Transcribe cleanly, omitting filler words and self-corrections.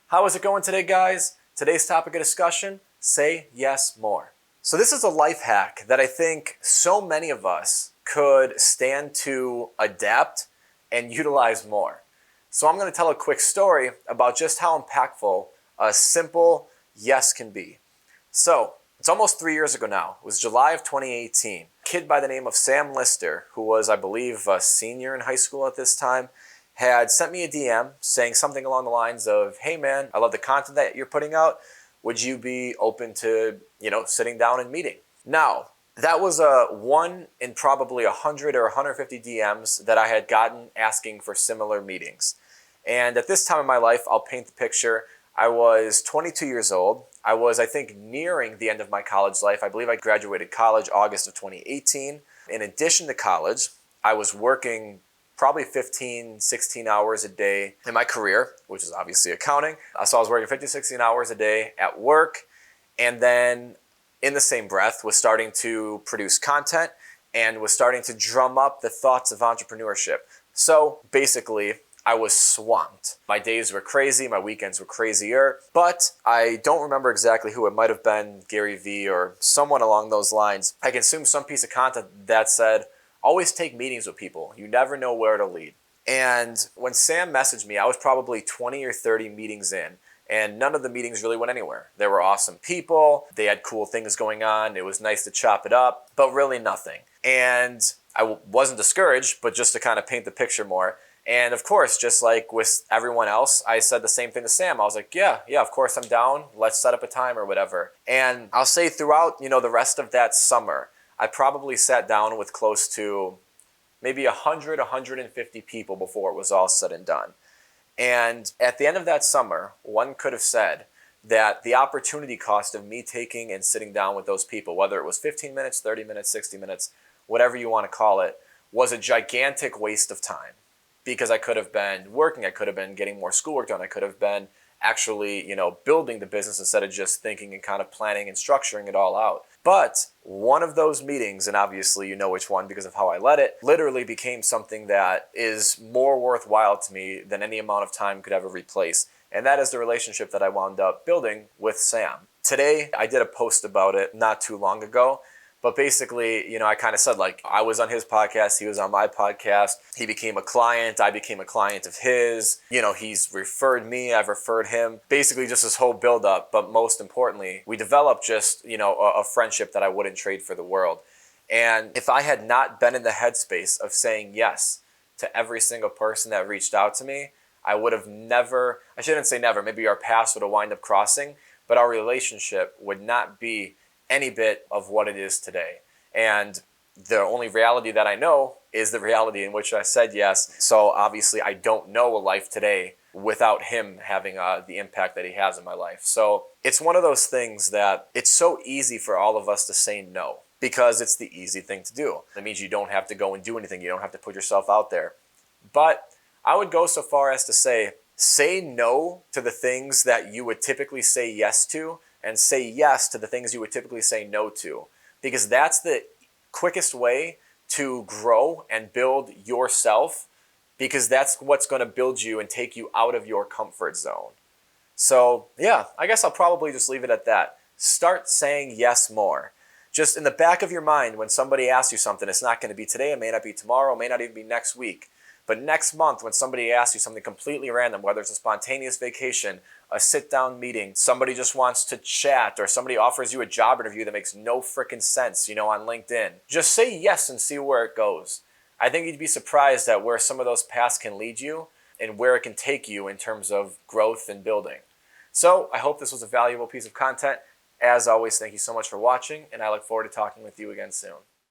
How is it going today, guys? Today's topic of discussion, say yes more. So this is a life hack that I think so many of us could stand to adapt and utilize more. So I'm going to tell a quick story about just how impactful a simple yes can be. So it's almost 3 years ago now. It was July of 2018. A kid by the name of Sam Lister, who was, I believe, a senior in high school at this time, had sent me a DM saying something along the lines of, "Hey man, I love the content that you're putting out. Would you be open to, sitting down and meeting?" Now, that was a one in probably 100 or 150 DMs that I had gotten asking for similar meetings. And at this time in my life, I'll paint the picture. I was 22 years old. I was, I think, nearing the end of my college life. I believe I graduated college August of 2018. In addition to college, I was working probably 15, 16 hours a day in my career, which is obviously accounting. So I was working 15, 16 hours a day at work, and then in the same breath was starting to produce content and was starting to drum up the thoughts of entrepreneurship. So basically, I was swamped. My days were crazy, my weekends were crazier, but I don't remember exactly who. It might have been Gary Vee or someone along those lines. I consumed some piece of content that said, always take meetings with people. You never know where it'll lead. And when Sam messaged me, I was probably 20 or 30 meetings in, and none of the meetings really went anywhere. They were awesome people. They had cool things going on. It was nice to chop it up, but really nothing. And I wasn't discouraged, but just to kind of paint the picture more. And of course, just like with everyone else, I said the same thing to Sam. I was like, yeah, of course I'm down. Let's set up a time or whatever. And I'll say throughout, the rest of that summer, I probably sat down with close to maybe 100, 150 people before it was all said and done. And at the end of that summer, one could have said that the opportunity cost of me taking and sitting down with those people, whether it was 15 minutes, 30 minutes, 60 minutes, whatever you want to call it, was a gigantic waste of time. Because I could have been working, I could have been getting more schoolwork done, I could have been actually, building the business instead of just thinking and kind of planning and structuring it all out. But one of those meetings, and obviously you know which one because of how I led it, literally became something that is more worthwhile to me than any amount of time could ever replace. And that is the relationship that I wound up building with Sam. Today, I did a post about it not too long ago. But basically, I kind of said, I was on his podcast, he was on my podcast, he became a client, I became a client of his, he's referred me, I've referred him, basically just this whole build-up. But most importantly, we developed just, a friendship that I wouldn't trade for the world. And if I had not been in the headspace of saying yes to every single person that reached out to me, I would have never, I shouldn't say never, maybe our paths would have wind up crossing, but our relationship would not be any bit of what it is today. And the only reality that I know is the reality in which I said yes. So obviously I don't know a life today without him having the impact that he has in my life. So it's one of those things that it's so easy for all of us to say no because it's the easy thing to do. That means you don't have to go and do anything. You don't have to put yourself out there. But I would go so far as to say no to the things that you would typically say yes to, and say yes to the things you would typically say no to. Because that's the quickest way to grow and build yourself, because that's what's going to build you and take you out of your comfort zone. So yeah, I guess I'll probably just leave it at that. Start saying yes more. Just in the back of your mind, when somebody asks you something, it's not going to be today, it may not be tomorrow, it may not even be next week. But next month, when somebody asks you something completely random, whether it's a spontaneous vacation, a sit-down meeting, somebody just wants to chat, or somebody offers you a job interview that makes no freaking sense, on LinkedIn, just say yes and see where it goes. I think you'd be surprised at where some of those paths can lead you and where it can take you in terms of growth and building. So I hope this was a valuable piece of content. As always, thank you so much for watching, and I look forward to talking with you again soon.